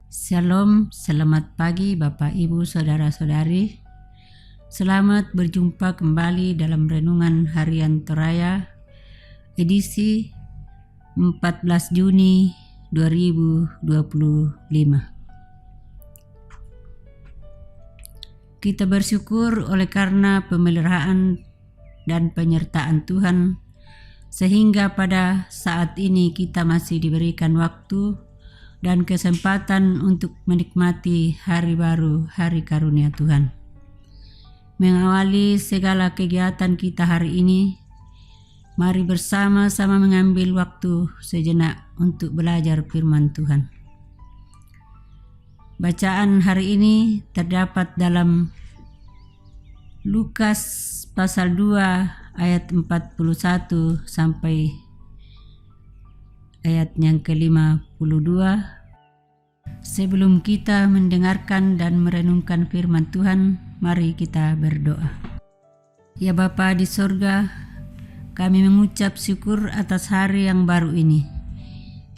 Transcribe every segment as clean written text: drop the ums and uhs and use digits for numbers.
Shalom, selamat pagi Bapak Ibu Saudara-saudari. Selamat berjumpa kembali dalam Renungan Harian Toraya edisi 14 Juni 2025. Kita bersyukur oleh karena pemeliharaan dan penyertaan Tuhan, sehingga pada saat ini kita masih diberikan waktu dan kesempatan untuk menikmati hari baru, hari karunia Tuhan. Mengawali segala kegiatan kita hari ini, mari bersama-sama mengambil waktu sejenak untuk belajar firman Tuhan. Bacaan hari ini terdapat dalam Lukas pasal 2 ayat 41 sampai ayat yang ke-52. Sebelum kita mendengarkan dan merenungkan firman Tuhan, mari kita berdoa. Ya Bapa di sorga, kami mengucap syukur atas hari yang baru ini.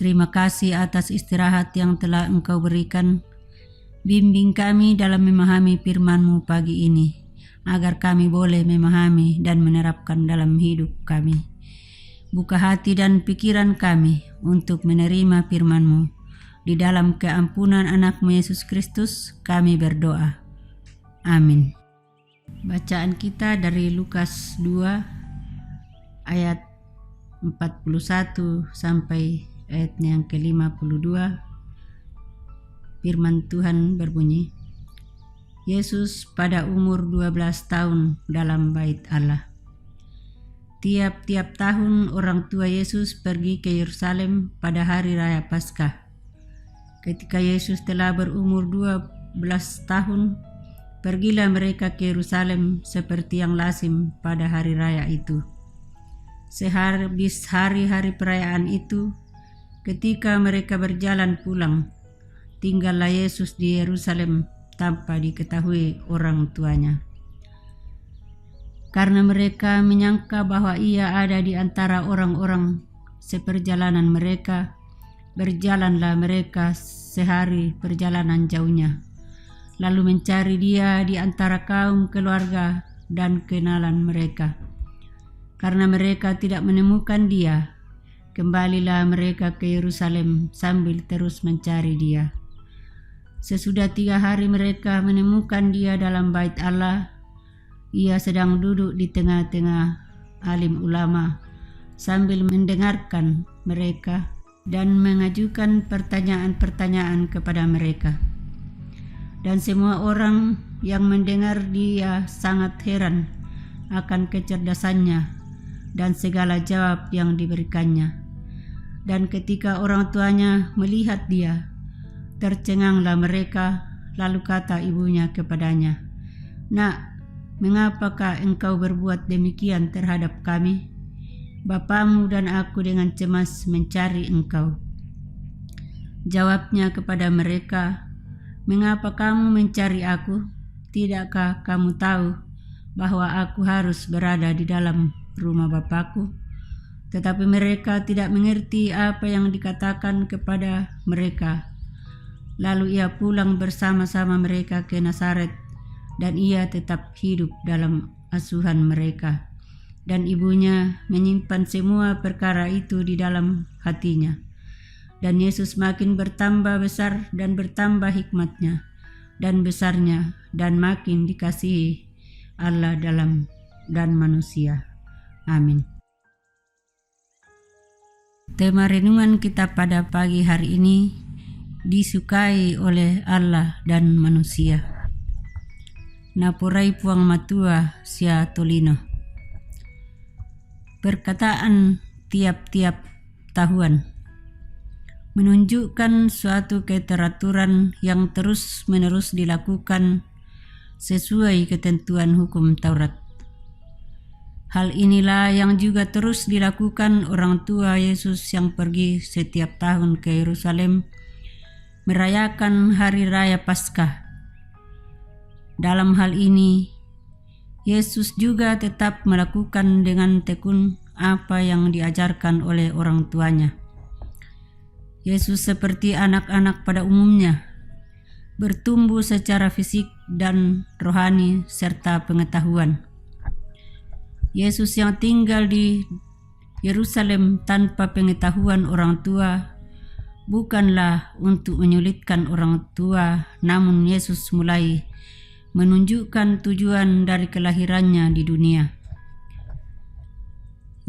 Terima kasih atas istirahat yang telah Engkau berikan. Bimbing kami dalam memahami firman-Mu pagi ini, agar kami boleh memahami dan menerapkan dalam hidup kami. Buka hati dan pikiran kami untuk menerima firman-Mu. Di dalam keampunan anak-Mu Yesus Kristus kami berdoa. Amin. Bacaan kita dari Lukas 2 ayat 41 sampai ayat yang ke-52. Firman Tuhan berbunyi, Yesus pada umur 12 tahun dalam bait Allah. Tiap-tiap tahun orang tua Yesus pergi ke Yerusalem pada hari raya Paskah. Ketika Yesus telah berumur 12 tahun, pergilah mereka ke Yerusalem seperti yang lazim pada hari raya itu. Sehabis hari-hari perayaan itu, ketika mereka berjalan pulang, tinggallah Yesus di Yerusalem tanpa diketahui orang tuanya. Karena mereka menyangka bahwa ia ada di antara orang-orang seperjalanan mereka, berjalanlah mereka sehari perjalanan jauhnya, lalu mencari dia di antara kaum keluarga dan kenalan mereka. Karena mereka tidak menemukan dia, kembalilah mereka ke Yerusalem sambil terus mencari dia. Sesudah 3 hari mereka menemukan dia dalam bait Allah. Ia sedang duduk di tengah-tengah alim ulama sambil mendengarkan mereka dan mengajukan pertanyaan-pertanyaan kepada mereka. Dan semua orang yang mendengar dia sangat heran akan kecerdasannya dan segala jawab yang diberikannya. Dan ketika orang tuanya melihat dia, tercenganglah mereka, lalu kata ibunya kepadanya, "Nak, mengapakah engkau berbuat demikian terhadap kami? Bapamu dan aku dengan cemas mencari engkau." Jawabnya kepada mereka, "Mengapa kamu mencari aku? Tidakkah kamu tahu bahwa aku harus berada di dalam rumah Bapakku?" Tetapi mereka tidak mengerti apa yang dikatakan kepada mereka. Lalu ia pulang bersama-sama mereka ke Nazaret, dan ia tetap hidup dalam asuhan mereka. Dan ibunya menyimpan semua perkara itu di dalam hatinya. Dan Yesus makin bertambah besar dan bertambah hikmatnya dan besarnya, dan makin dikasihi Allah dan manusia. Amin. Tema renungan kita pada pagi hari ini, disukai oleh Allah dan manusia. Napurai puang matua sia tolino. Perkataan tiap-tiap tahun menunjukkan suatu keteraturan yang terus-menerus dilakukan sesuai ketentuan hukum Taurat. Hal inilah yang juga terus dilakukan orang tua Yesus yang pergi setiap tahun ke Yerusalem merayakan hari raya Paskah. Dalam hal ini, Yesus juga tetap melakukan dengan tekun apa yang diajarkan oleh orang tuanya. Yesus seperti anak-anak pada umumnya bertumbuh secara fisik dan rohani serta pengetahuan. Yesus yang tinggal di Yerusalem tanpa pengetahuan orang tua bukanlah untuk menyulitkan orang tua, namun Yesus mulai menunjukkan tujuan dari kelahirannya di dunia.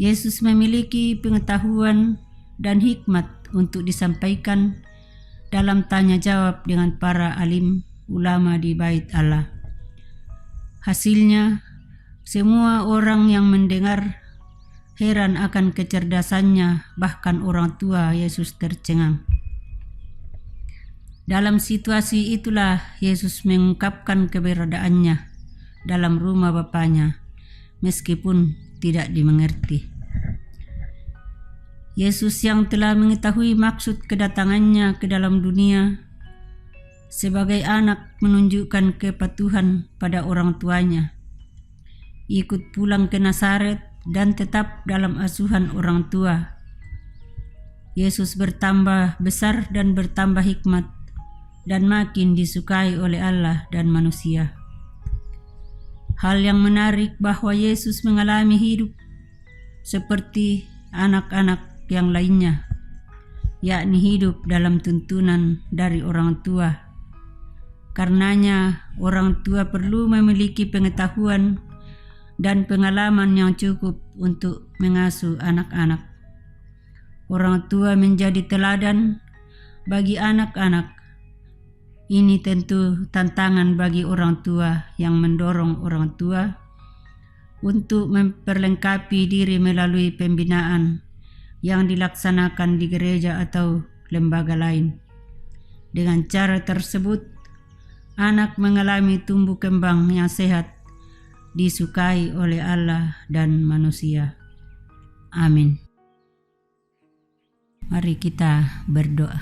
Yesus memiliki pengetahuan dan hikmat untuk disampaikan dalam tanya jawab dengan para alim ulama di Bait Allah. Hasilnya, semua orang yang mendengar heran akan kecerdasannya, bahkan orang tua Yesus tercengang. Dalam situasi itulah Yesus mengungkapkan keberadaannya dalam rumah Bapanya, meskipun tidak dimengerti. Yesus yang telah mengetahui maksud kedatangannya ke dalam dunia sebagai anak menunjukkan kepatuhan pada orang tuanya, ikut pulang ke Nazaret dan tetap dalam asuhan orang tua. Yesus bertambah besar dan bertambah hikmat dan makin disukai oleh Allah dan manusia. Hal yang menarik bahwa Yesus mengalami hidup seperti anak-anak yang lainnya, yakni hidup dalam tuntunan dari orang tua. Karenanya, orang tua perlu memiliki pengetahuan dan pengalaman yang cukup untuk mengasuh anak-anak. Orang tua menjadi teladan bagi anak-anak. Ini tentu tantangan bagi orang tua yang mendorong orang tua untuk memperlengkapi diri melalui pembinaan yang dilaksanakan di gereja atau lembaga lain. Dengan cara tersebut, anak mengalami tumbuh kembang yang sehat, disukai oleh Allah dan manusia. Amin. Mari kita berdoa.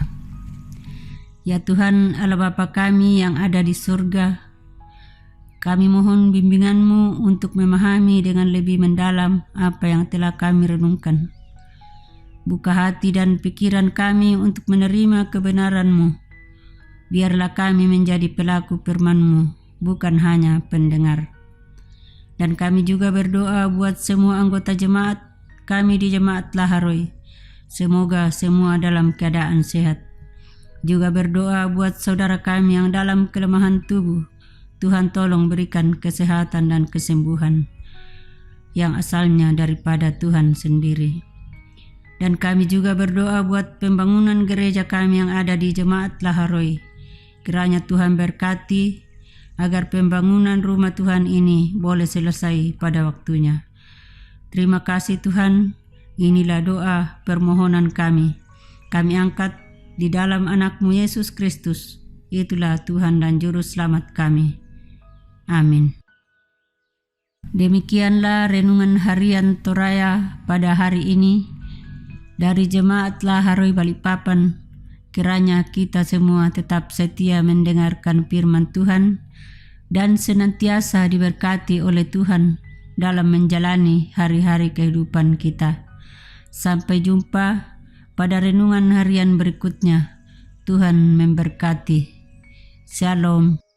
Ya Tuhan Allah Bapa kami yang ada di surga, kami mohon bimbingan-Mu untuk memahami dengan lebih mendalam apa yang telah kami renungkan. Buka hati dan pikiran kami untuk menerima kebenaran-Mu. Biarlah kami menjadi pelaku firman-Mu, bukan hanya pendengar. Dan kami juga berdoa buat semua anggota jemaat kami di Jemaat Laharoi. Semoga semua dalam keadaan sehat. Juga berdoa buat saudara kami yang dalam kelemahan tubuh. Tuhan tolong berikan kesehatan dan kesembuhan yang asalnya daripada Tuhan sendiri. Dan kami juga berdoa buat pembangunan gereja kami yang ada di Jemaat Laharoi. Kiranya Tuhan berkati agar pembangunan rumah Tuhan ini boleh selesai pada waktunya. Terima kasih Tuhan, inilah doa permohonan kami. Kami angkat di dalam anak-Mu Yesus Kristus, itulah Tuhan dan Juru Selamat kami. Amin. Demikianlah renungan harian Toraya pada hari ini dari Jemaat Laharoi Balikpapan. Kiranya kita semua tetap setia mendengarkan firman Tuhan dan senantiasa diberkati oleh Tuhan dalam menjalani hari-hari kehidupan kita. Sampai jumpa pada renungan harian berikutnya. Tuhan memberkati. Shalom.